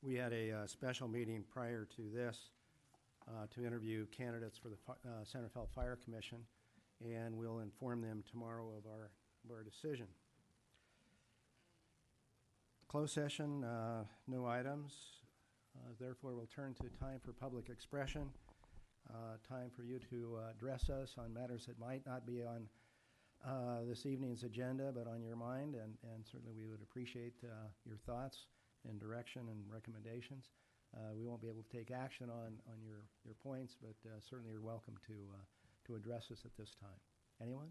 We had a special meeting prior to this to interview candidates for the Centerville Fire Commission, and we'll inform them tomorrow of our decision. Closed session, no items. Therefore, we'll turn to time for public expression, time for you to address us on matters that might not be on this evening's agenda, but on your mind, and certainly we would appreciate your thoughts and direction and recommendations. We won't be able to take action on your points, but certainly you're welcome to address us at this time. Anyone?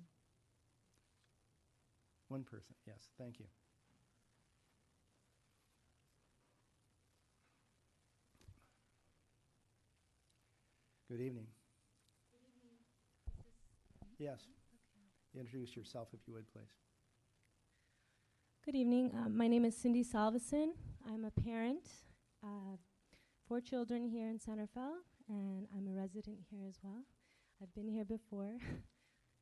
One person, yes, thank you. Good evening. Good evening. Yes. Okay. Introduce yourself if you would, please. Good evening. My name is Cindy Salveson. I'm a parent, 4 children here in Centerville, and I'm a resident here as well. I've been here before,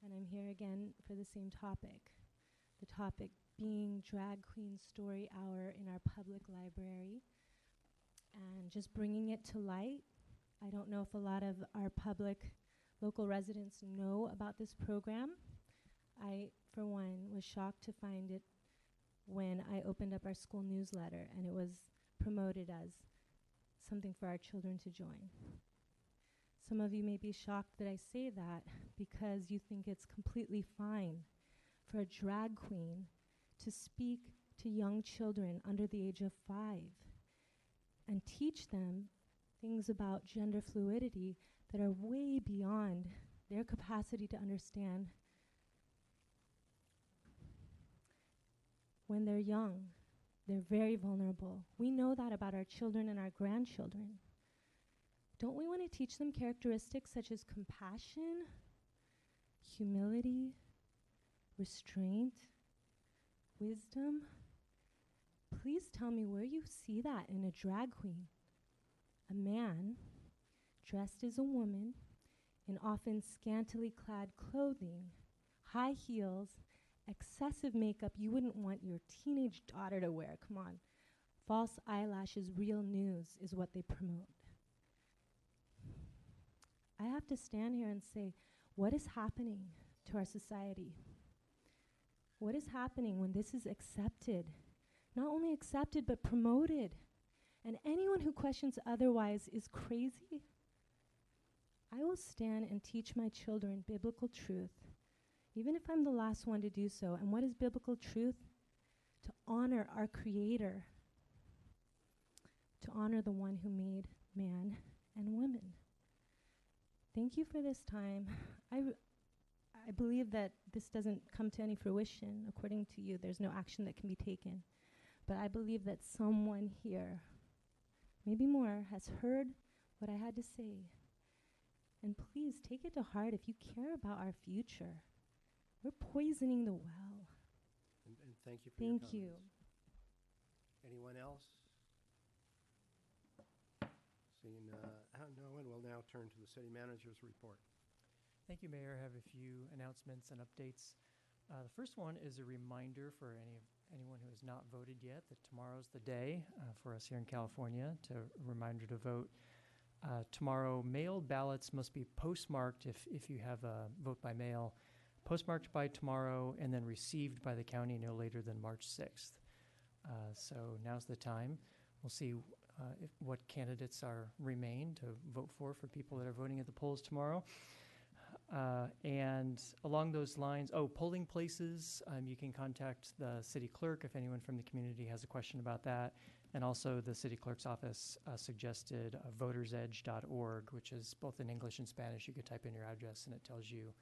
and I'm here again for the same topic. The topic being Drag Queen Story Hour in our public library, and just bringing it to light. I don't know if a lot of our public local residents know about this program. I, for one, was shocked to find it when I opened up our school newsletter and it was promoted as something for our children to join. Some of you may be shocked that I say that because you think it's completely fine for a drag queen to speak to young children under the age of 5 and teach them things about gender fluidity that are way beyond their capacity to understand. When they're young, they're very vulnerable. We know that about our children and our grandchildren. Don't we want to teach them characteristics such as compassion, humility, restraint, wisdom? Please tell me where you see that in a drag queen. A man dressed as a woman in often scantily clad clothing, high heels, excessive makeup you wouldn't want your teenage daughter to wear. Come on. False eyelashes, real news is what they promote. I have to stand here and say, what is happening to our society? What is happening when this is accepted? Not only accepted, but promoted. And anyone who questions otherwise is crazy. I will stand and teach my children biblical truth, even if I'm the last one to do so. And what is biblical truth? To honor our Creator, to honor the one who made man and woman. Thank you for this time. I believe that this doesn't come to any fruition. According to you, there's no action that can be taken. But I believe that someone here, maybe more, has heard what I had to say. And please take it to heart if you care about our future. We're poisoning the well. And thank you for your comments. Thank you. Anyone else? Seeing no one, we'll now turn to the city manager's report. Thank you, Mayor. I have a few announcements and updates. The first one is a reminder for anyone who has not voted yet that tomorrow's the day for us here in California, to reminder to vote. Tomorrow, mailed ballots must be postmarked if you have a vote by mail, postmarked by tomorrow and then received by the county no later than March 6th. So now's the time. We'll see what candidates remain to vote for people that are voting at the polls tomorrow. And along those lines, polling places, you can contact the city clerk if anyone from the community has a question about that. And also the city clerk's office suggested votersedge.org, which is both in English and Spanish. You could type in your address and it tells you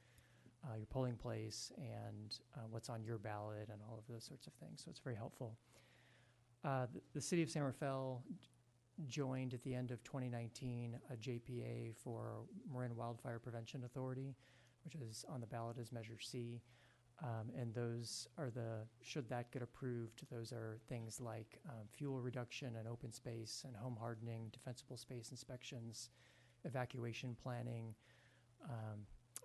your polling place and what's on your ballot and all of those sorts of things. So it's very helpful. The city of San Rafael joined at the end of 2019 a JPA for Marin Wildfire Prevention Authority, which is on the ballot as Measure C. And those are should that get approved, those are things like fuel reduction and open space and home hardening, defensible space inspections, evacuation planning,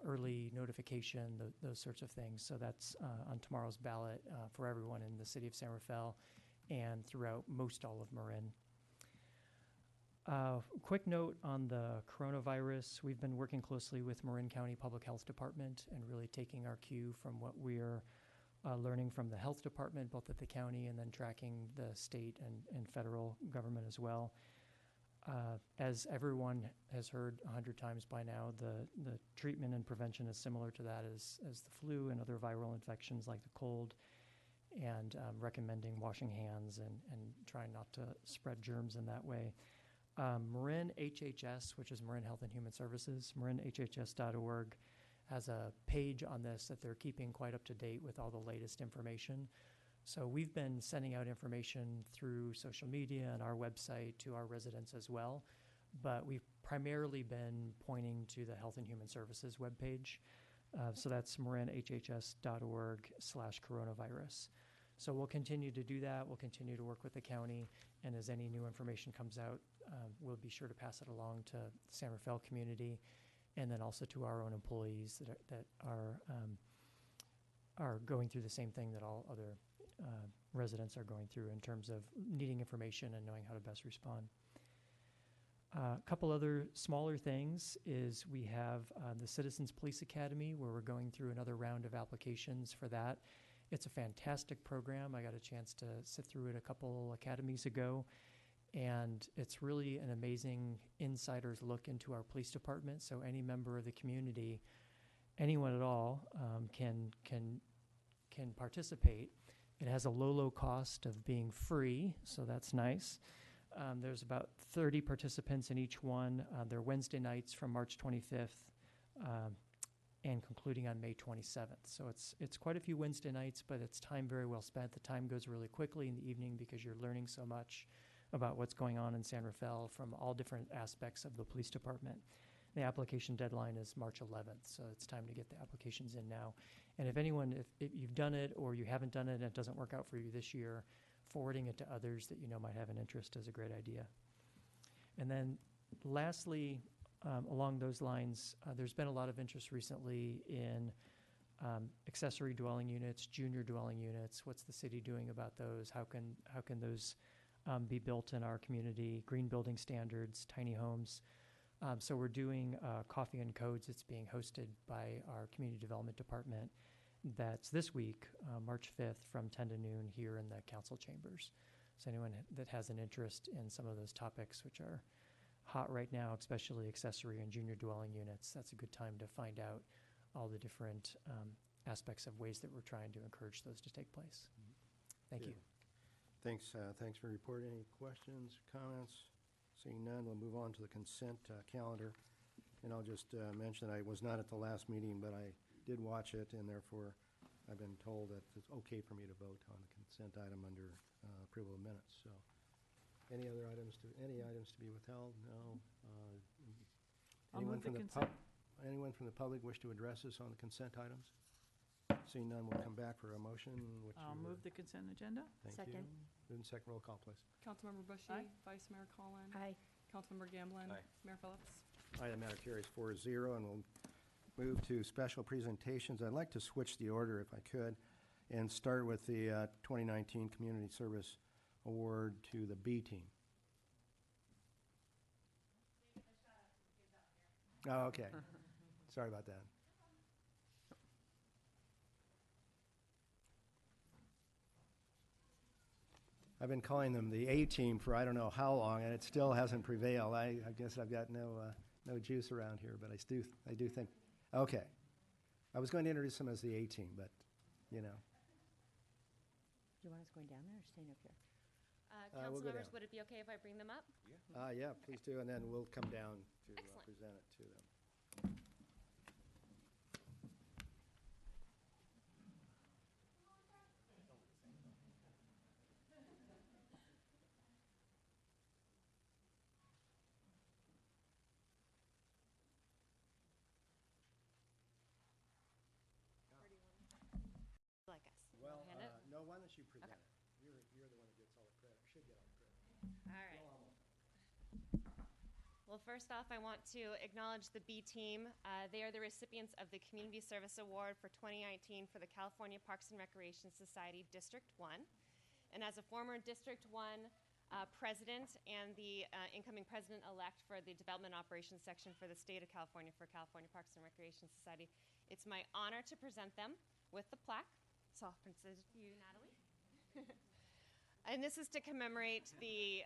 early notification, those sorts of things. So that's on tomorrow's ballot for everyone in the city of San Rafael and throughout most all of Marin. Quick note on the coronavirus. We've been working closely with Marin County Public Health Department and really taking our cue from what we're learning from the health department, both at the county and then tracking the state and federal government as well. As everyone has heard 100 times by now, the treatment and prevention is similar to that as the flu and other viral infections like the cold, and recommending washing hands and trying not to spread germs in that way. Marin HHS, which is Marin Health and Human Services, marinhhs.org, has a page on this that they're keeping quite up to date with all the latest information. So we've been sending out information through social media and our website to our residents as well, but we've primarily been pointing to the Health and Human Services webpage. So that's marinhhs.org/coronavirus. So we'll continue to do that. We'll continue to work with the county, and as any new information comes out, we'll be sure to pass it along to the San Rafael community, and then also to our own employees that are going through the same thing that all other residents are going through in terms of needing information and knowing how to best respond. A couple other smaller things is we have the Citizens Police Academy, where we're going through another round of applications for that. It's a fantastic program. I got a chance to sit through it a couple academies ago, and it's really an amazing insider's look into our police department. So any member of the community, anyone at all, can participate. It has a low cost of being free, so that's nice. There's about 30 participants in each one. They're Wednesday nights from March 25th and concluding on May 27th. So it's quite a few Wednesday nights, but it's time very well spent. The time goes really quickly in the evening because you're learning so much about what's going on in San Rafael from all different aspects of the police department. The application deadline is March 11th, so it's time to get the applications in now. And if you've done it or you haven't done it and it doesn't work out for you this year, forwarding it to others that you know might have an interest is a great idea. And then lastly, along those lines, there's been a lot of interest recently in accessory dwelling units, junior dwelling units. What's the city doing about those? How can those be built in our community? Green building standards, tiny homes. So we're doing Coffee and Codes. It's being hosted by our community development department. That's this week, March 5th from 10 to noon here in the council chambers. So anyone that has an interest in some of those topics, which are hot right now, especially accessory and junior dwelling units, that's a good time to find out all the different aspects of ways that we're trying to encourage those to take place. Thank you. Thanks for reporting. Any questions, comments? Seeing none, we'll move on to the consent calendar. And I'll just mention I was not at the last meeting, but I did watch it, and therefore I've been told that it's okay for me to vote on the consent item under approval of minutes. So any items to be withheld? No. Anyone from the public wish to address us on the consent items? Seeing none, we'll come back for a motion. I'll move the consent agenda. Thank Second. you. Move in second, roll call, please. Councilmember Bushy. Aye. Vice Mayor Collin. Aye. Councilmember Gamblin. Aye. Mayor Phillips. Aye, the matter carries 4-0, and we'll move to special presentations. I'd like to switch the order if I could and start with the 2019 Community Service Award to the B team. Oh, okay. Sorry about that. I've been calling them the A team for I don't know how long, and it still hasn't prevailed. I guess I've got no juice around here, but I do think. Okay, I was going to introduce them as the A team, but you know. Do you want us going down there or staying up here? We'll go Council members, down. would it be okay if I bring them up? Yeah, please do, and then we'll come down to Excellent. present it to them. you present it. You're the one that gets all the credit, should get all the credit. All right. Well, first off, I want to acknowledge the B team. They are the recipients of the Community Service Award for 2019 for the California Parks and Recreation Society District 1. And as a former District 1 president and the incoming president-elect for the Development Operations Section for the state of California for California Parks and Recreation Society, it's my honor to present them with the plaque. So I'll present it to you, Natalie. And this is to commemorate the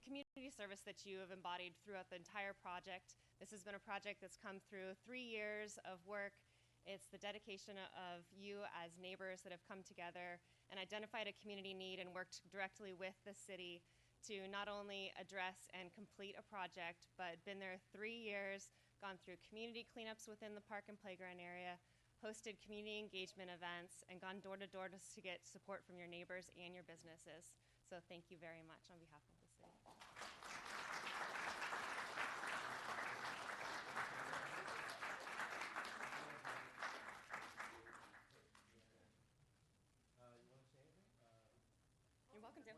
community service that you have embodied throughout the entire project. This has been a project that's come through 3 years of work. It's the dedication of you as neighbors that have come together and identified a community need and worked directly with the city to not only address and complete a project, but been there 3 years, gone through community cleanups within the park and playground area, hosted community engagement events, and gone door to door to get support from your neighbors and your businesses. So thank you very much on behalf of the city. You're welcome, Tim.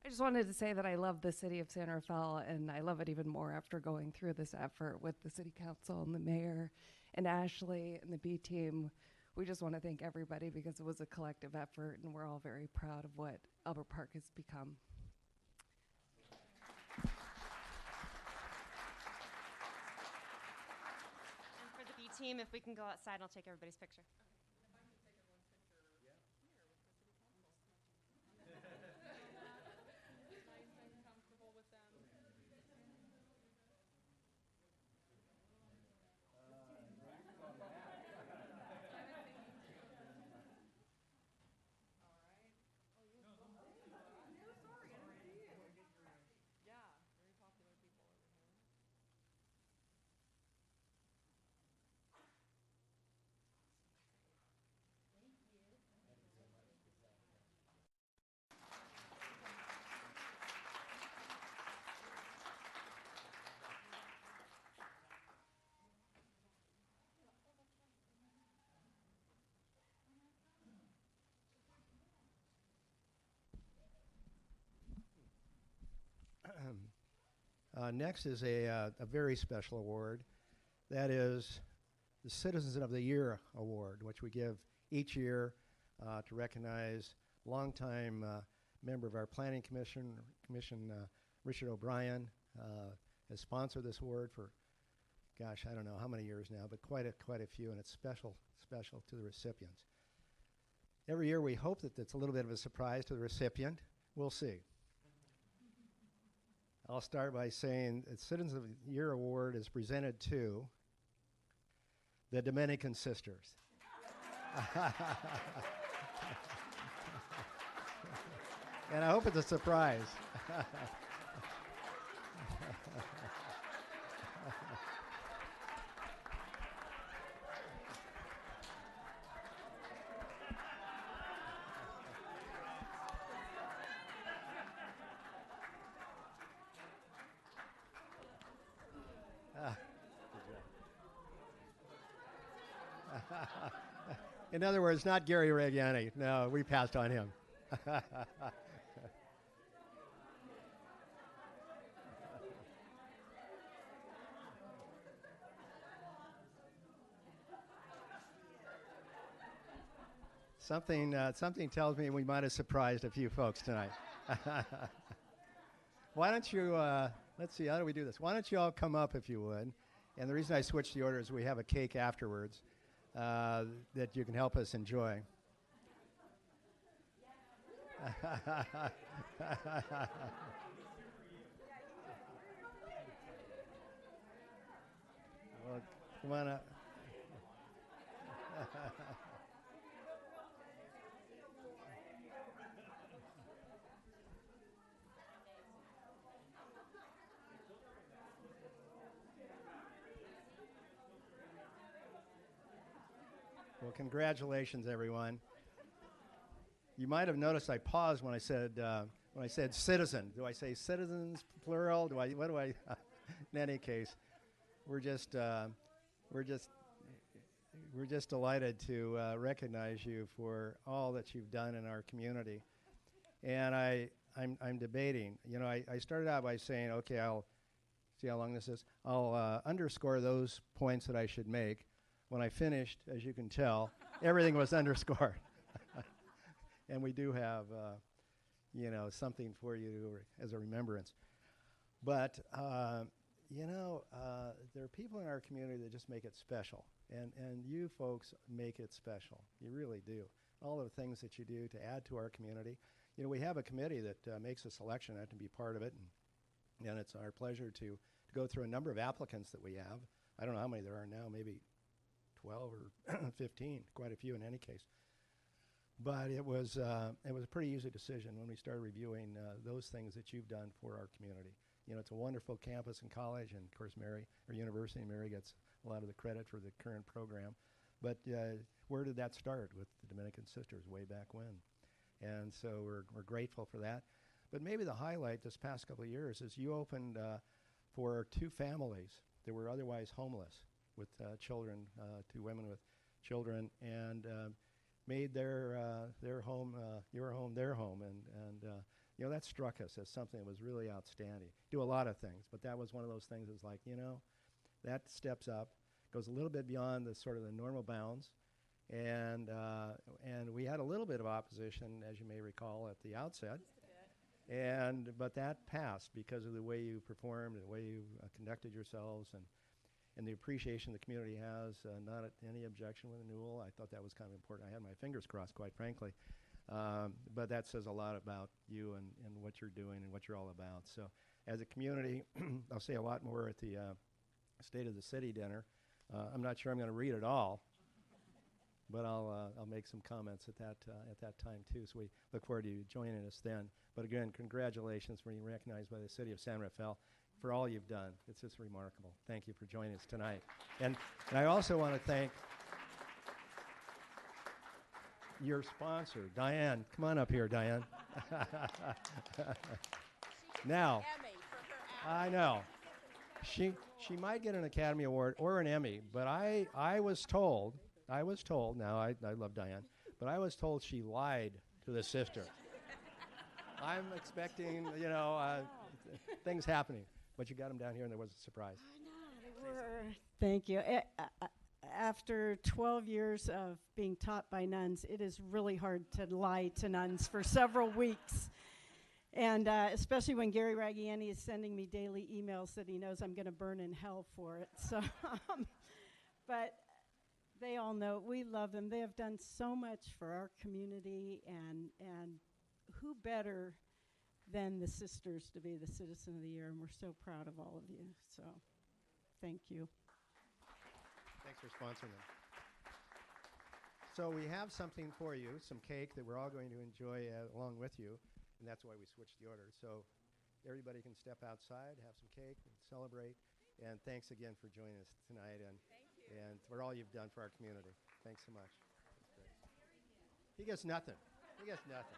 I just wanted to say that I love the city of San Rafael, and I love it even more after going through this effort with the city council and the mayor and Ashley and the B team. We just want to thank everybody because it was a collective effort, and we're all very proud of what Albert Park has become. And for the B team, if we can go outside, I'll take everybody's picture. Next is a very special award. That is the Citizens of the Year Award, which we give each year to recognize longtime member of our Planning Commission, Richard O'Brien, has sponsored this award for, gosh, I don't know how many years now, but quite a few, and it's special to the recipients. Every year we hope that it's a little bit of a surprise to the recipient. We'll see. I'll start by saying the Citizens of the Year Award is presented to the Dominican Sisters. And I hope it's a surprise. In other words, not Gary Reggiani. No, we passed on him. Something tells me we might have surprised a few folks tonight. Why don't you, let's see, how do we do this? Why don't you all come up if you would? And the reason I switched the order is we have a cake afterwards that you can help us enjoy. Well, come on up. Well, congratulations, everyone. You might have noticed I paused when I said citizen. Do I say citizens plural? What do I? In any case, we're just we're just we're just delighted to recognize you for all that you've done in our community. And I'm debating. You know, I started out by saying, okay, I'll see how long this is. I'll underscore those points that I should make. When I finished, as you can tell, everything was underscored. And we do have, you know, something for you as a remembrance. But, you know, there are people in our community that just make it special. And you folks make it special. You really do. All the things that you do to add to our community. You know, we have a committee that makes a selection. I have to be part of it. And it's our pleasure to go through a number of applicants that we have. I don't know how many there are now, maybe 12 or 15, quite a few in any case. But it was a pretty easy decision when we started reviewing those things that you've done for our community. You know, it's a wonderful campus and college, and of course University, Mary gets a lot of the credit for the current program. But where did that start? With the Dominican Sisters way back when. And so we're grateful for that. But maybe the highlight this past couple of years is you opened for 2 families that were otherwise homeless with children, 2 women with children, and made their home, your home, their home. And you know, that struck us as something that was really outstanding. Do a lot of things, but that was one of those things that's like, you know, that steps up, goes a little bit beyond the sort of the normal bounds. And we had a little bit of opposition, as you may recall, at the outset. But that passed because of the way you performed and the way you conducted yourselves and the appreciation the community has, not any objection with renewal. I thought that was kind of important. I had my fingers crossed, quite frankly. But that says a lot about you and what you're doing and what you're all about. So as a community, I'll say a lot more at the State of the City dinner. I'm not sure I'm going to read it all, but I'll make some comments at that time too. So we look forward to you joining us then. But again, congratulations for being recognized by the City of San Rafael for all you've done. It's just remarkable. Thank you for joining us tonight. And I also want to thank your sponsor, Diane. Come on up here, Diane. Now, I know. She might get an Academy Award or an Emmy, but I was told, now I love Diane, but I was told she lied to the sister. I'm expecting, you know, things happening, but you got them down here and there was a surprise. Thank you. After 12 years of being taught by nuns, it is really hard to lie to nuns for several weeks. And especially when Gary Raggiani is sending me daily emails that he knows I'm going to burn in hell for it. So, but they all know we love them. They have done so much for our community, and who better than the sisters to be the Citizen of the Year? And we're so proud of all of you. So, thank you. Thanks for sponsoring them. So we have something for you, some cake that we're all going to enjoy along with you, and that's why we switched the order. So everybody can step outside, have some cake, and celebrate. And thanks again for joining us tonight and for all you've done for our community. Thanks so much. That's great. He gets nothing. He gets nothing.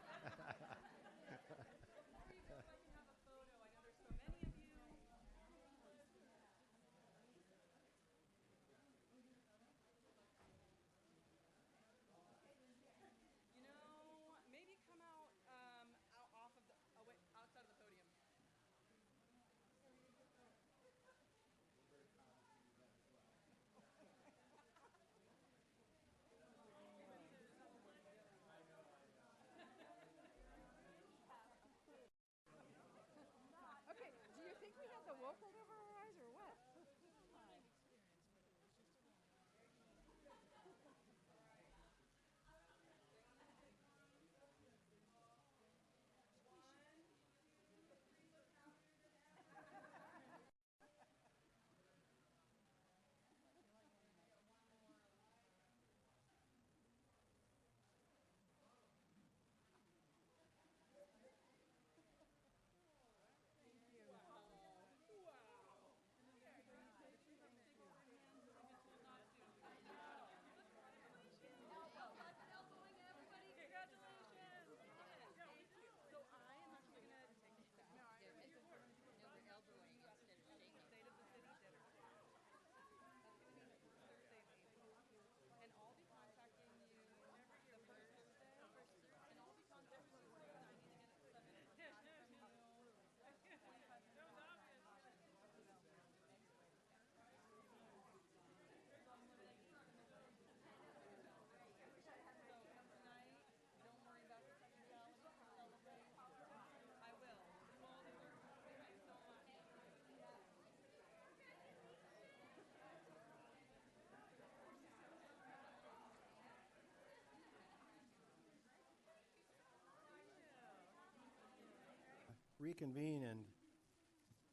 reconvene, and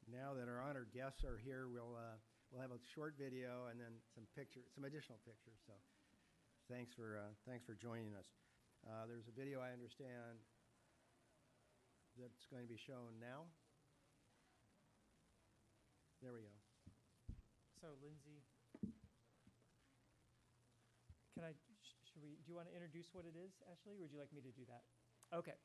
now that our honored guests are here, we'll have a short video and then some additional pictures. So thanks for joining us. There's a video, I understand, that's going to be shown now. There we go. So Lindsay, do you want to introduce what it is, Ashley, or would you like me to do that? Okay.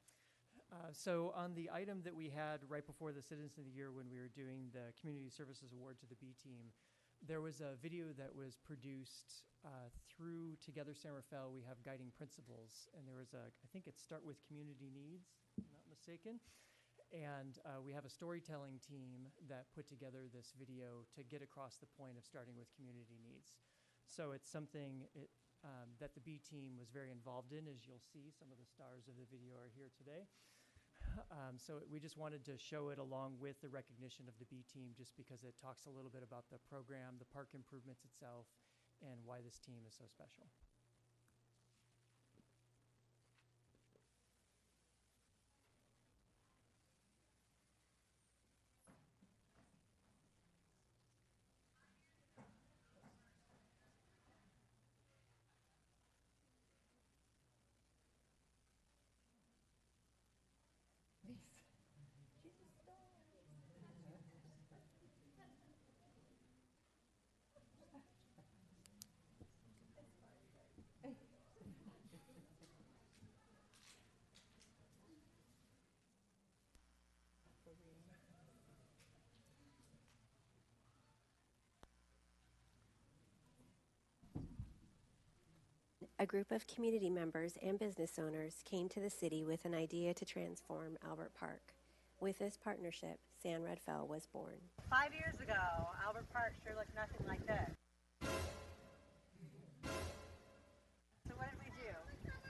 So on the item that we had right before the Citizens of the Year when we were doing the Community Services Award to the B team, there was a video that was produced through Together San Rafael. We have guiding principles, and there was I think it's Start with Community Needs, if I'm not mistaken. And we have a storytelling team that put together this video to get across the point of starting with community needs. So it's something that the B team was very involved in. As you'll see, some of the stars of the video are here today. So we just wanted to show it along with the recognition of the B team, just because it talks a little bit about the program, the park improvements itself, and why this team is so special. A group of community members and business owners came to the city with an idea to transform Albert Park. With this partnership, San Rafael was born. 5 years ago, Albert Park sure looked nothing like this. So what did we do?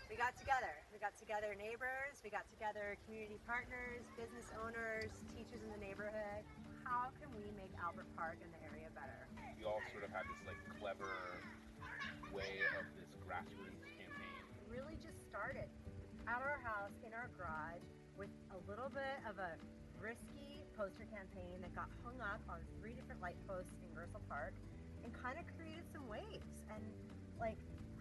We got together. We got together neighbors, we got together community partners, business owners, teachers in the neighborhood. How can we make Albert Park and the area better? We all sort of had this clever way of this grassroots campaign. Really just started at our house in our garage with a little bit of a risky poster campaign that got hung up on 3 different light posts in Gersel Park and kind of created some waves. And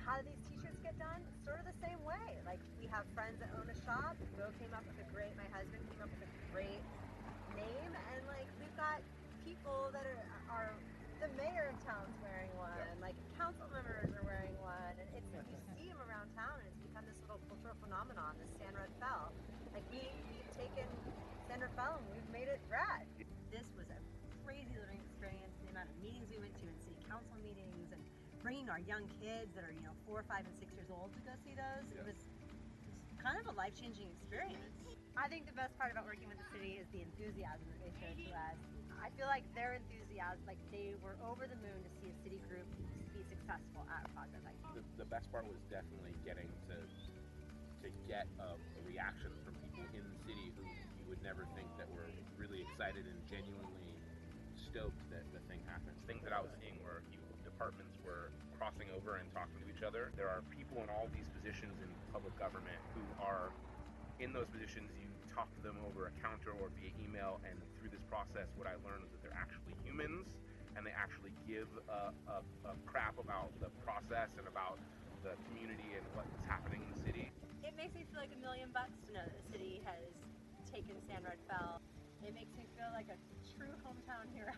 how do these t-shirts get done? Sort of the same way. We have friends that own a shop. My husband came up with a great name, and we've got people that are the mayor of town's wearing one, council members are wearing one, and you see them around town, and it's become this little cultural phenomenon, this San Rafael. We've taken San Rafael and we've made it rad. This was a crazy learning experience, the amount of meetings we went to, and city council meetings, and bringing our young kids that are 4, 5, and 6 years old to go see those. It was kind of a life-changing experience. I think the best part about working with the city is the enthusiasm that they showed to us. I feel like their enthusiasm, they were over the moon to see a city group be successful at a project like that. The best part was definitely getting to get a reaction from people in the city who you would never think that were really excited and genuinely stoked that the thing happened. Things that I was seeing were departments were crossing over and talking to each other. There are people in all these positions in public government who are in those positions. You talk to them over a counter or via email, and through this process what I learned was that they're actually humans, and they actually give a crap about the process and about the community and what's happening in the city. It makes me feel like $1 million to know that the city has taken San Rafael. It makes me feel like a true hometown hero.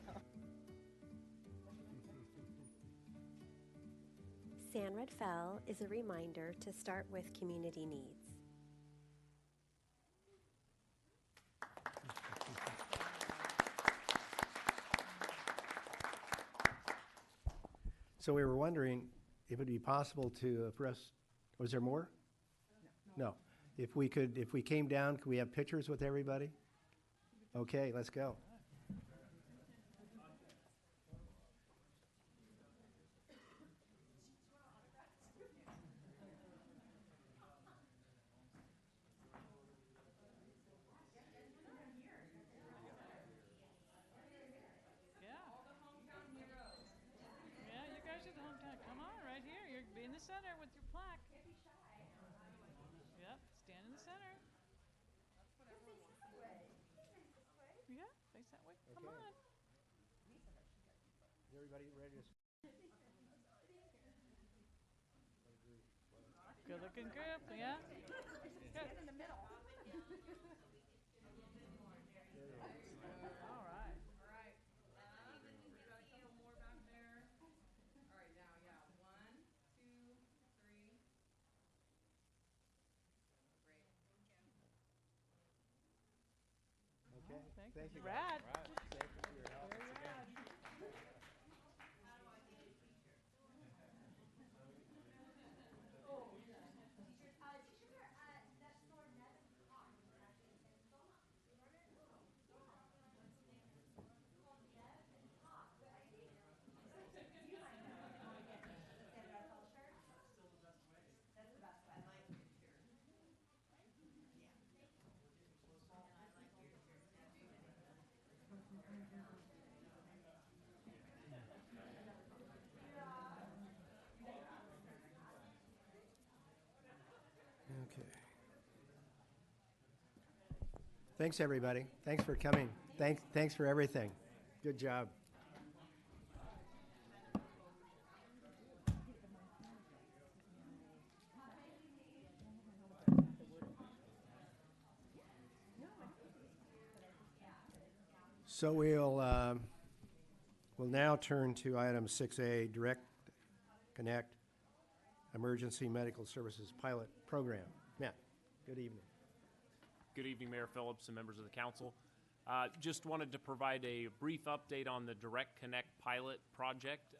San Rafael is a reminder to start with community needs. So we were wondering if it would be possible for us, was there more? No. If we came down, could we have pictures with everybody? Okay, let's go. Be in the center with your plaque. Yep, stand in the center. Face that way. Come Okay. on. Is everybody ready to? Good looking group, yeah. Good. All right. Okay. Thank you. Rad. Thank you for your help. Very rad. Okay. Thanks, everybody. Thanks for coming. Thanks for everything. Good job. So we'll now turn to item 6A, Direct Connect Emergency Medical Services Pilot Program. Matt, good evening. Good evening, Mayor Phillips and members of the council. Just wanted to provide a brief update on the Direct Connect pilot project.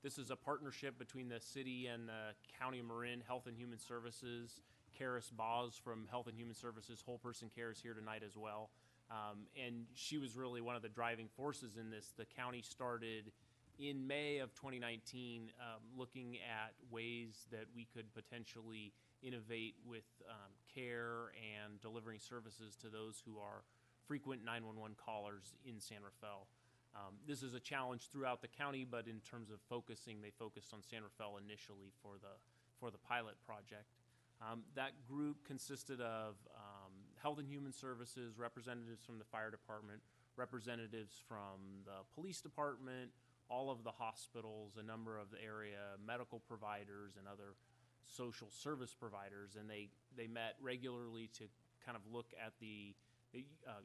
This is a partnership between the city and the County of Marin Health and Human Services. Karis Boz from Health and Human Services Whole Person Care is here tonight as well. And she was really one of the driving forces in this. The county started in May of 2019 looking at ways that we could potentially innovate with care and delivering services to those who are frequent 911 callers in San Rafael. This is a challenge throughout the county, but in terms of focusing, they focused on San Rafael initially for the pilot project. That group consisted of Health and Human Services, representatives from the fire department, representatives from the police department, all of the hospitals, a number of the area medical providers and other social service providers, and they met regularly to kind of look at the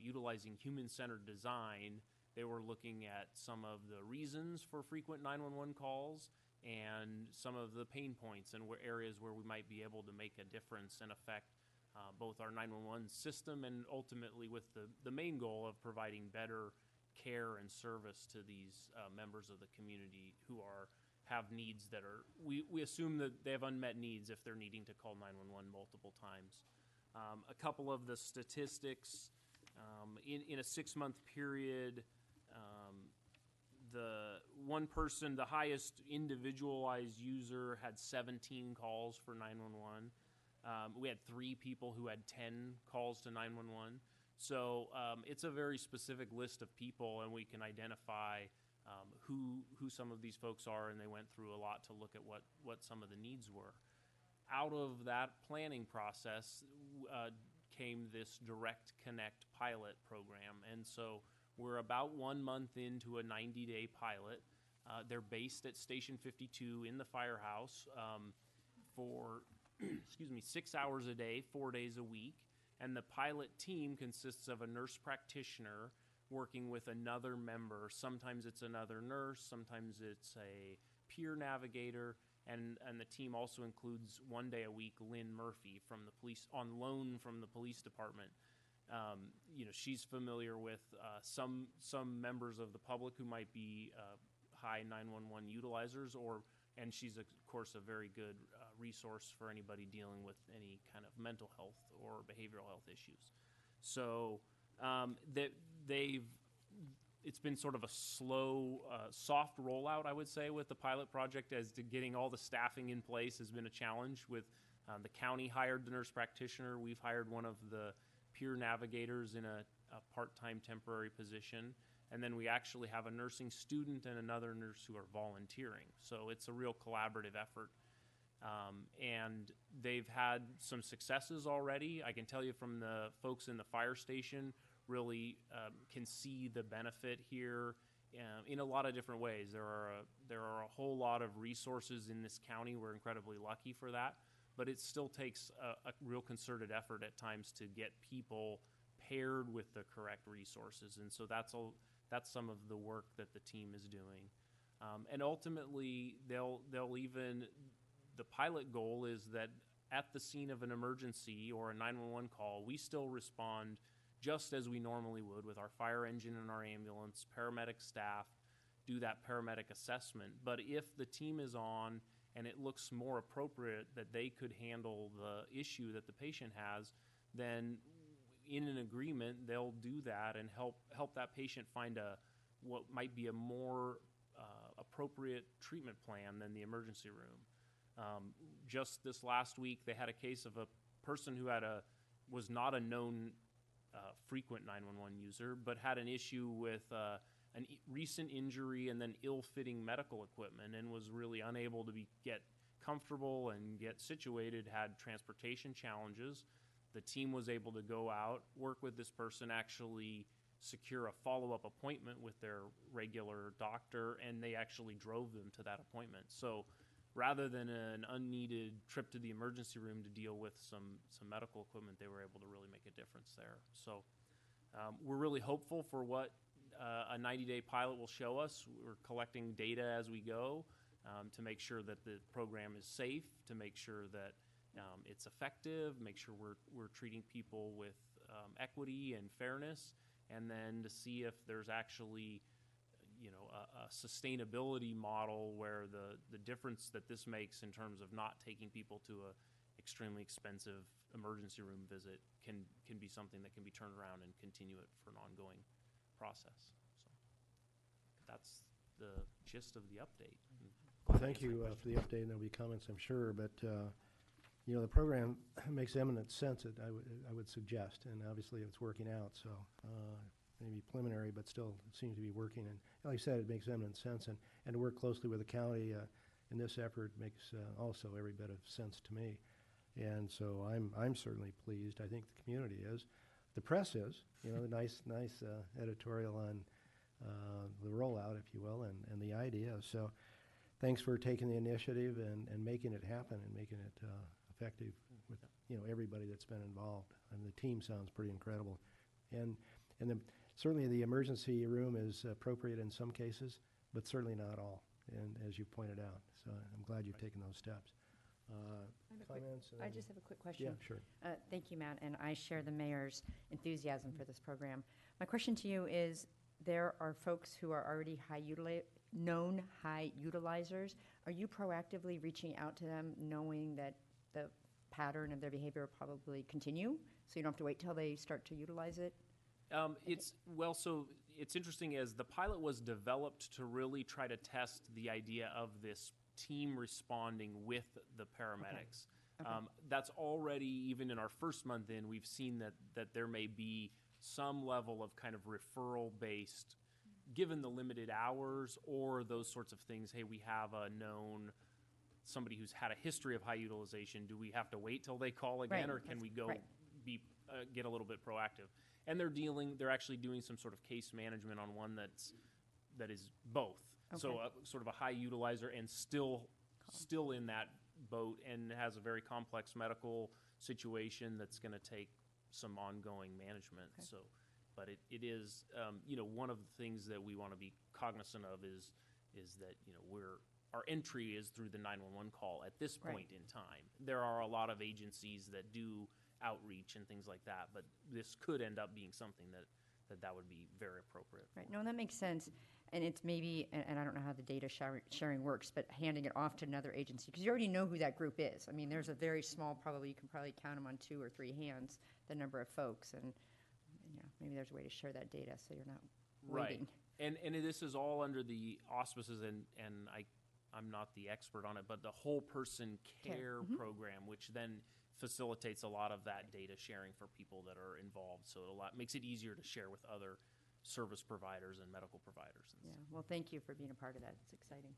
utilizing human-centered design. They were looking at some of the reasons for frequent 911 calls and some of the pain points and areas where we might be able to make a difference and affect both our 911 system and ultimately with the main goal of providing better care and service to these members of the community who have needs that are, we assume that they have unmet needs if they're needing to call 911 multiple times. A couple of the statistics, in a 6-month period, the one person, the highest individualized user had 17 calls for 911. We had 3 people who had 10 calls to 911. So it's a very specific list of people, and we can identify who some of these folks are, and they went through a lot to look at what some of the needs were. Out of that planning process came this Direct Connect pilot program, and so we're about 1 month into a 90-day pilot. They're based at Station 52 in the firehouse for 6 hours a day, 4 days a week. And the pilot team consists of a nurse practitioner working with another member. Sometimes it's another nurse, sometimes it's a peer navigator, and the team also includes 1 day a week Lynn Murphy from the police, on loan from the police department. She's familiar with some members of the public who might be high 911 utilizers, and she's of course a very good resource for anybody dealing with any kind of mental health or behavioral health issues. So it's been sort of a slow, soft rollout, I would say, with the pilot project, as to getting all the staffing in place has been a challenge. With the county hired the nurse practitioner, we've hired one of the peer navigators in a part-time temporary position, and then we actually have a nursing student and another nurse who are volunteering. So it's a real collaborative effort. And they've had some successes already. I can tell you from the folks in the fire station, really can see the benefit here in a lot of different ways. There are a whole lot of resources in this county. We're incredibly lucky for that, but it still takes a real concerted effort at times to get people paired with the correct resources, and so that's some of the work that the team is doing. And ultimately, the pilot goal is that at the scene of an emergency or a 911 call, we still respond just as we normally would with our fire engine and our ambulance, paramedic staff, do that paramedic assessment. But if the team is on and it looks more appropriate that they could handle the issue that the patient has, then in an agreement, they'll do that and help that patient find what might be a more appropriate treatment plan than the emergency room. Just this last week, they had a case of a person who was not a known frequent 911 user, but had an issue with recent injury and then ill-fitting medical equipment, and was really unable to get comfortable and get situated, had transportation challenges. The team was able to go out, work with this person, actually secure a follow-up appointment with their regular doctor, and they actually drove them to that appointment. So rather than an unneeded trip to the emergency room to deal with some medical equipment, they were able to really make a difference there. So we're really hopeful for what a 90-day pilot will show us. We're collecting data as we go to make sure that the program is safe, to make sure that it's effective, make sure we're treating people with equity and fairness, and then to see if there's actually a sustainability model where the difference that this makes in terms of not taking people to a extremely expensive emergency room visit can be something that can be turned around and continue it for an ongoing process. So that's the gist of the update. Well, thank you for the update, and there'll be comments, I'm sure, but the program makes eminent sense, I would suggest, and obviously it's working out, so maybe preliminary, but still it seems to be working. And like I said, it makes eminent sense, and to work closely with the county in this effort makes also every bit of sense to me. And so I'm certainly pleased. I think the community is. The press is, nice editorial on the rollout, if you will, and the idea. So thanks for taking the initiative and making it happen and making it effective with everybody that's been involved. And the team sounds pretty incredible. And certainly the emergency room is appropriate in some cases, but certainly not all, and as you pointed out. So I'm glad you've taken those steps. Comments? I just have a quick question. Yeah, sure. Thank you, Matt, and I share the mayor's enthusiasm for this program. My question to you is, there are folks who are already known high utilizers. Are you proactively reaching out to them knowing that the pattern of their behavior will probably continue, so you don't have to wait till they start to utilize it? So it's interesting, as the pilot was developed to really try to test the idea of this team responding with the paramedics. Okay. That's already, even in our first month in, we've seen that there may be some level of kind of referral-based, given the limited hours or those sorts of things. Hey, we have a known somebody who's had a history of high utilization. Do we have to wait till they call again, or can we go get a little bit proactive? And they're actually doing some sort of case management on one that is both. Okay. So sort of a high utilizer and still in that boat, and has a very complex medical situation that's going to take some ongoing management. Okay. So, but it is, one of the things that we want to be cognizant of is that, our entry is through the 911 call at this point in time. There are a lot of agencies that do outreach and things like that, but this could end up being something that would be very appropriate. Right. No, that makes sense. And it's maybe, and I don't know how the data sharing works, but handing it off to another agency, because you already know who that group is. I mean, there's a very small, you can probably count them on 2 or 3 hands, the number of folks, and maybe there's a way to share that data so you're not waiting. Right. And this is all under the auspices, and I'm not the expert on it, but the whole person care program, which then facilitates a lot of that data sharing for people that are involved. So it makes it easier to share with other service providers and medical providers. Yeah, well, thank you for being a part of that. It's exciting.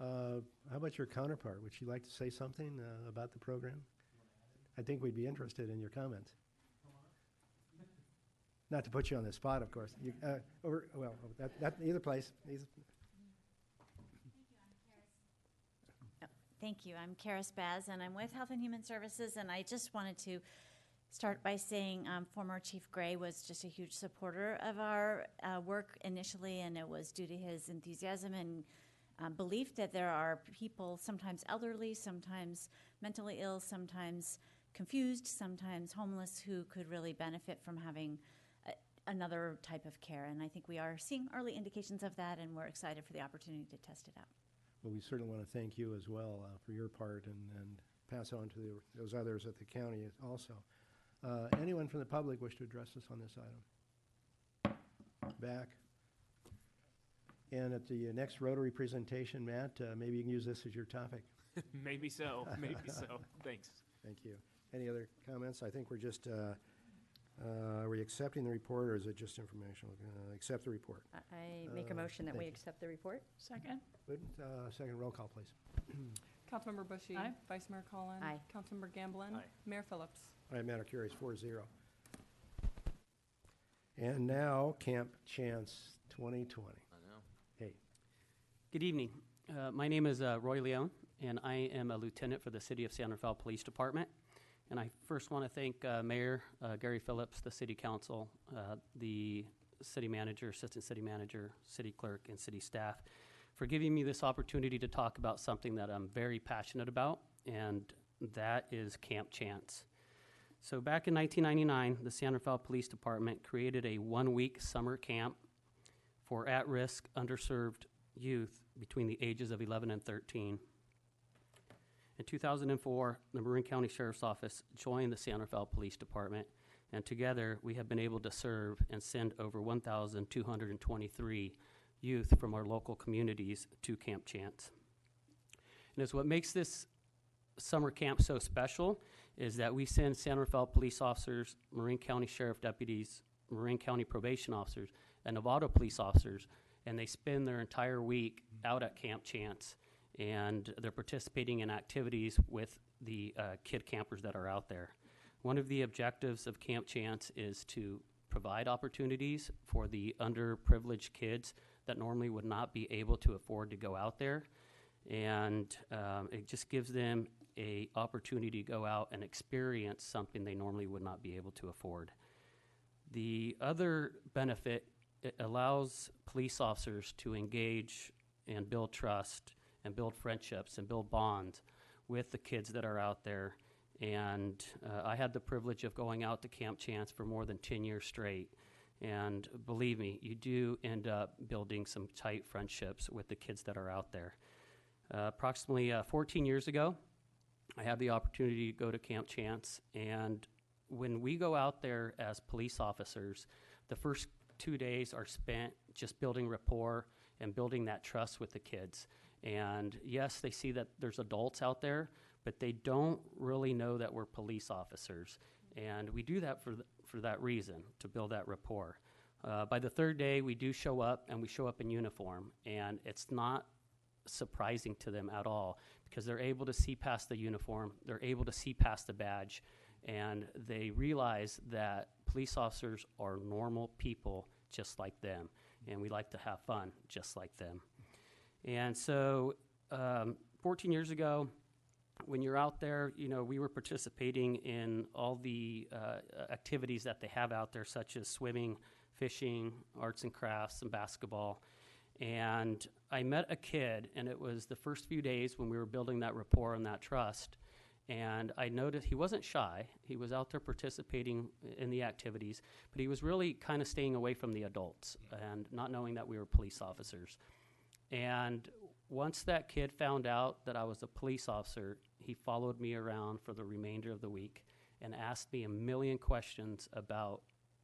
How about your counterpart? Would she like to say something about the program? I think we'd be interested in your comments. Not to put you on the spot, of course. Either place. Thank you. I'm Karis Baz, and I'm with Health and Human Services, and I just wanted to start by saying former Chief Gray was just a huge supporter of our work initially, and it was due to his enthusiasm and belief that there are people, sometimes elderly, sometimes mentally ill, sometimes confused, sometimes homeless, who could really benefit from having another type of care. And I think we are seeing early indications of that, and we're excited for the opportunity to test it out. Well, we certainly want to thank you as well for your part and pass on to those others at the county also. Anyone from the public wish to address us on this item? Back. And at the next Rotary presentation, Matt, maybe you can use this as your topic. Maybe so. Maybe so. Thanks. Thank you. Any other comments? I think we're just, are we accepting the report, or is it just informational? Accept the report. I make a motion that we accept the report. Second. Good. Second roll call, please. Councilmember Bushy. Aye. Vice Mayor Collin. Aye. Councilmember Gamblin. Aye. Mayor Phillips. All right, matter carries 4-0. And now, Camp Chance 2020. I know. Hey. Good evening. My name is Roy Leone, and I am a lieutenant for the City of San Rafael Police Department. And I first want to thank Mayor Gary Phillips, the City Council, the City Manager, Assistant City Manager, City Clerk, and City staff for giving me this opportunity to talk about something that I'm very passionate about, and that is Camp Chance. So back in 1999, the San Rafael Police Department created a one-week summer camp for at-risk, underserved youth between the ages of 11 and 13. In 2004, the Marin County Sheriff's Office joined the San Rafael Police Department, and together we have been able to serve and send over 1,223 youth from our local communities to Camp Chance. And it's what makes this summer camp so special is that we send San Rafael police officers, Marin County Sheriff deputies, Marin County probation officers, and Novato police officers, and they spend their entire week out at Camp Chance, and they're participating in activities with the kid campers that are out there. One of the objectives of Camp Chance is to provide opportunities for the underprivileged kids that normally would not be able to afford to go out there, and it just gives them a opportunity to go out and experience something they normally would not be able to afford. The other benefit, it allows police officers to engage and build trust and build friendships and build bonds with the kids that are out there. And I had the privilege of going out to Camp Chance for more than 10 years straight. And believe me, you do end up building some tight friendships with the kids that are out there. Approximately 14 years ago, I had the opportunity to go to Camp Chance, and when we go out there as police officers, the first 2 days are spent just building rapport and building that trust with the kids. And yes, they see that there's adults out there, but they don't really know that we're police officers. And we do that for that reason, to build that rapport. By the third day, we do show up, and we show up in uniform, and it's not surprising to them at all because they're able to see past the uniform, they're able to see past the badge, and they realize that police officers are normal people just like them, and we like to have fun just like them. And so 14 years ago, when you're out there, you know, we were participating in all the activities that they have out there, such as swimming, fishing, arts and crafts, and basketball. And I met a kid, and it was the first few days when we were building that rapport and that trust. And I noticed he wasn't shy. He was out there participating in the activities, but he was really kind of staying away from the adults and not knowing that we were police officers. And once that kid found out that I was a police officer, he followed me around for the remainder of the week and asked me a million questions about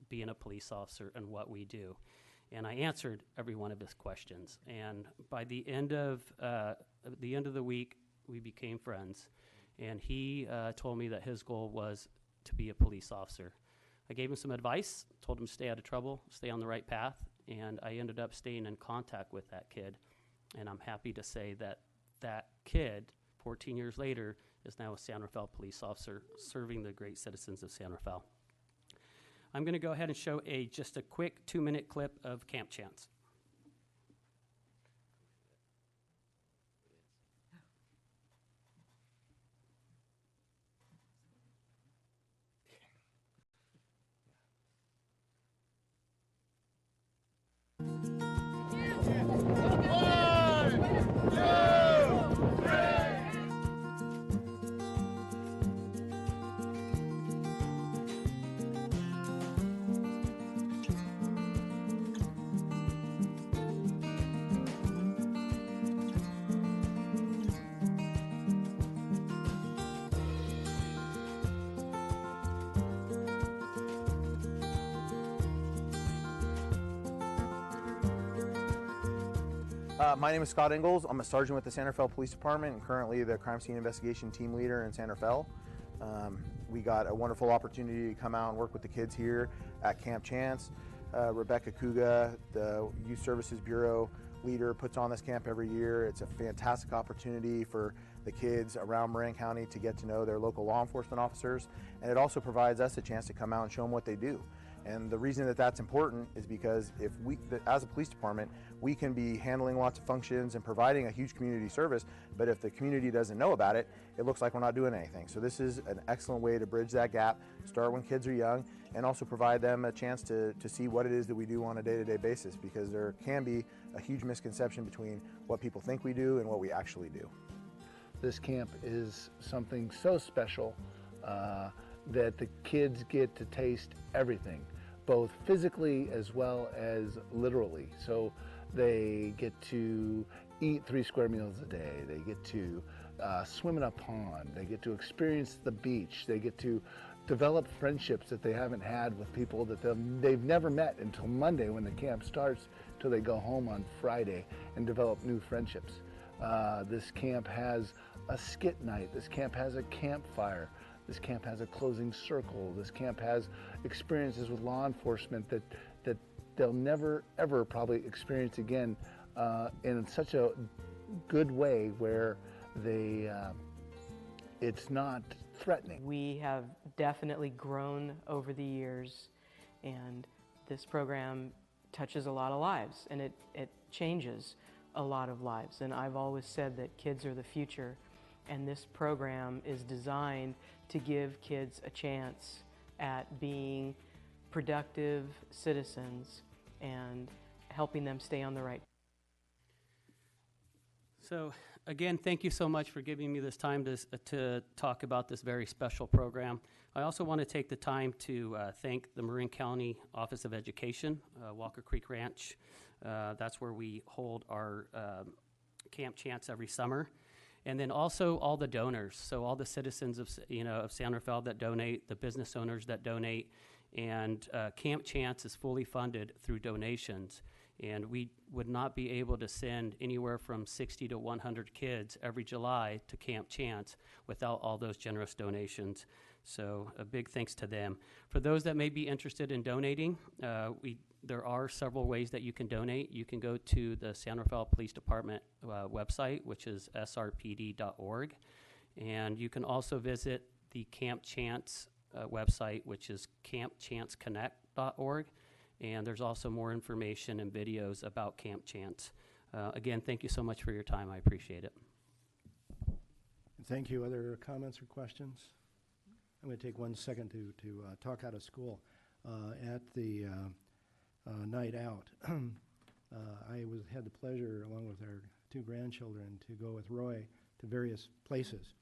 being a police officer and what we do. And I answered every one of his questions. And by the end of the week, we became friends. And he told me that his goal was to be a police officer. I gave him some advice, told him to stay out of trouble, stay on the right path, and I ended up staying in contact with that kid. And I'm happy to say that that kid, 14 years later, is now a San Rafael police officer serving the great citizens of San Rafael. I'm going to go ahead and show just a quick 2-minute clip of Camp Chance. My name is Scott Ingalls. I'm a sergeant with the San Rafael Police Department and currently the crime scene investigation team leader in San Rafael. We got a wonderful opportunity to come out and work with the kids here at Camp Chance. Rebecca Kuga, the Youth Services Bureau leader, puts on this camp every year. It's a fantastic opportunity for the kids around Marin County to get to know their local law enforcement officers, and it also provides us a chance to come out and show them what they do. And the reason that that's important is because if we, as a police department, we can be handling lots of functions and providing a huge community service, but if the community doesn't know about it, it looks like we're not doing anything. So this is an excellent way to bridge that gap, start when kids are young, and also provide them a chance to see what it is that we do on a day-to-day basis, because there can be a huge misconception between what people think we do and what we actually do. This camp is something so special that the kids get to taste everything, both physically as well as literally. So they get to eat 3 square meals a day, they get to swim in a pond, they get to experience the beach, they get to develop friendships that they haven't had with people that they've never met until Monday when the camp starts, till they go home on Friday and develop new friendships. This camp has a skit night, this camp has a campfire, this camp has a closing circle, this camp has experiences with law enforcement that they'll never ever probably experience again in such a good way where it's not threatening. We have definitely grown over the years, and this program touches a lot of lives, and it changes a lot of lives. And I've always said that kids are the future, and this program is designed to give kids a chance at being productive citizens and helping them stay on the right. So again, thank you so much for giving me this time to talk about this very special program. I also want to take the time to thank the Marin County Office of Education, Walker Creek Ranch. That's where we hold our Camp Chance every summer. And then also all the donors, so all the citizens of San Rafael that donate, the business owners that donate, and Camp Chance is fully funded through donations. And we would not be able to send anywhere from 60 to 100 kids every July to Camp Chance without all those generous donations. So a big thanks to them. For those that may be interested in donating, there are several ways that you can donate. You can go to the San Rafael Police Department website, which is srpd.org. And you can also visit the Camp Chance website, which is campchanceconnect.org. And there's also more information and videos about Camp Chance. Again, thank you so much for your time. I appreciate it. Thank you. Other comments or questions? I'm going to take 1 second to talk out of school. At the night out, I had the pleasure, along with our 2 grandchildren, to go with Roy to various places.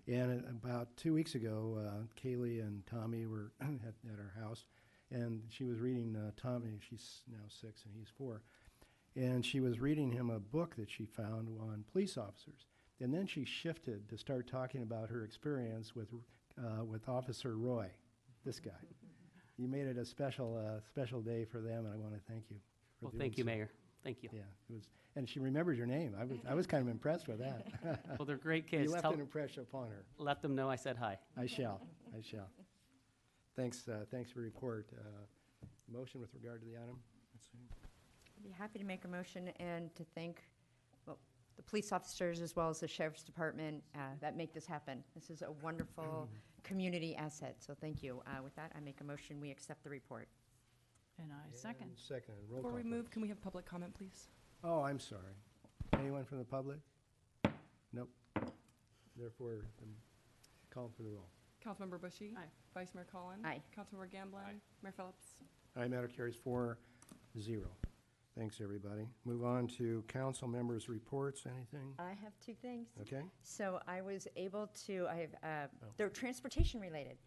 And about 2 weeks ago, Kaylee and Tommy were at our house, and she was reading Tommy. She's now 6 and he's 4. And she was reading him a book that she found on police officers. And then she shifted to start talking about her experience with Officer Roy, this guy. You made it a special day for them, and I want to thank you for Well, doing thank you, so. Mayor. Thank you. Yeah, it was, and she remembers your name. I was kind of impressed with that. Well, they're great kids. You left an impression upon her. Let them know I said hi. I shall. Thanks for your report. Motion with regard to the item? I'd be happy to make a motion and to thank, well, the police officers as well as the sheriff's department that make this happen. This is a wonderful community asset, so thank you. With that, I make a motion, we accept the report. And I second. Second, roll Before call. we please. move, can we have public comment, please? Oh, I'm sorry. Anyone from the public? Nope. Therefore, I'm calling for the roll. Councilmember Bushy. Aye. Vice Mayor Collin. Aye. Councilmember Gamblin. Mayor Phillips. Aye, matter carries 4-0. Thanks, everybody. Move on to council members' reports. Anything? I have two things. Okay. So I was able to, they're transportation related.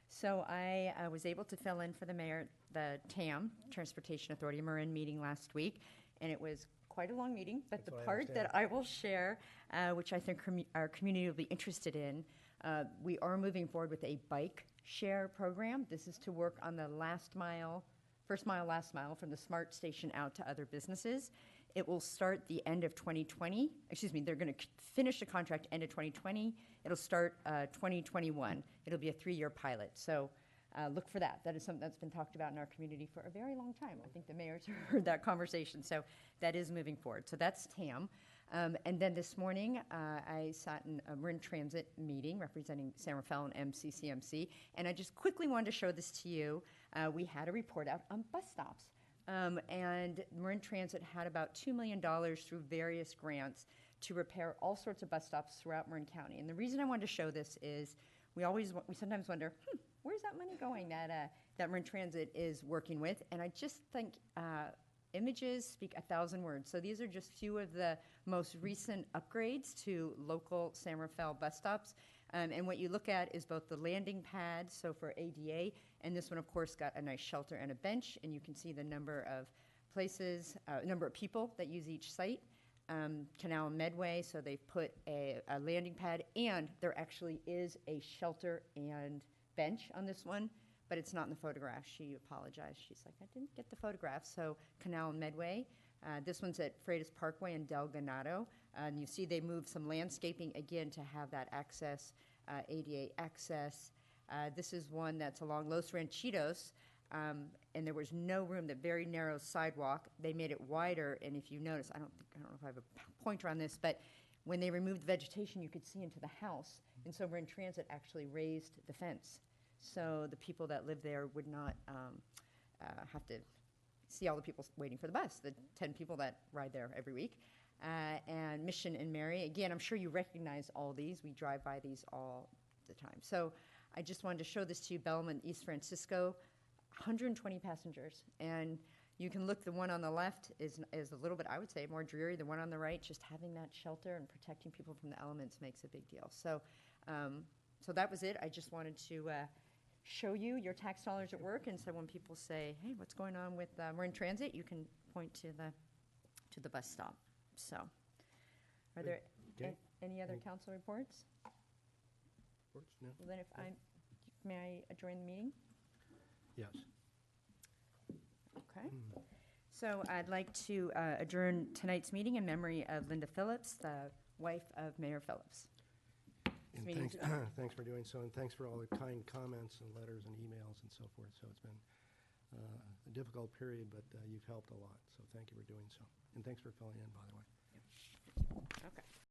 So I was able to fill in for the mayor, the TAM, Transportation Authority Marin meeting last week, and it was quite a long meeting, but That's the what I part understand. that I will share, which I think our community will be interested in, we are moving forward with a bike share program. This is to work on the first mile, last mile from the SMART station out to other businesses. It will start the end of 2020. Excuse me, they're going to finish the contract end of 2020. It'll start 2021. It'll be a 3-year pilot. So look for that. That is something that's been talked about in our community for a very long time. I think the mayor's heard that conversation. So that is moving forward. So that's TAM. And then this morning, I sat in a Marin Transit meeting representing San Rafael and MCCMC. And I just quickly wanted to show this to you. We had a report out on bus stops. And Marin Transit had about $2 million through various grants to repair all sorts of bus stops throughout Marin County. And the reason I wanted to show this is we sometimes wonder, where's that money going that Marin Transit is working with? And I just think images speak 1,000 words. So these are just few of the most recent upgrades to local San Rafael bus stops. And what you look at is both the landing pad, so for ADA, and this one, of course, got a nice shelter and a bench, and you can see the number of places, number of people that use each site. Canal and Medway, so they've put a landing pad, and there actually is a shelter and bench on this one, but it's not in the photograph. She apologized. She's like, I didn't get the photograph. So Canal and Medway. This one's at Freitas Parkway and Del Ganado. And you see they moved some landscaping again to have that access, ADA access. This is one that's along Los Ranchitos, and there was no room, the very narrow sidewalk. They made it wider, and if you notice, I don't know if I have a pointer on this, but when they removed the vegetation, you could see into the house. And so Marin Transit actually raised the fence. So the people that live there would not have to see all the people waiting for the bus, the 10 people that ride there every week. And Mission and Mary, again, I'm sure you recognize all these. We drive by these all the time. So I just wanted to show this to you, Bellman, East Francisco, 120 passengers. And you can look, the one on the left is a little bit, I would say, more dreary. The one on the right, just having that shelter and protecting people from the elements makes a big deal. So, so that was it. I just wanted to show you your tax dollars at work. And so when people say, hey, what's going on with Marin Transit, you can point to the bus stop. So are there any other council reports? No. Well, then may I adjourn the meeting? Yes. Okay. So I'd like to adjourn tonight's meeting in memory of Linda Phillips, the wife of Mayor Phillips. And meeting's thanks, thanks for doing so, and thanks for all the kind comments and letters and emails and so forth. So it's been a difficult period, but you've helped a lot. So thank you for doing so. And thanks for filling in, by the way. Okay.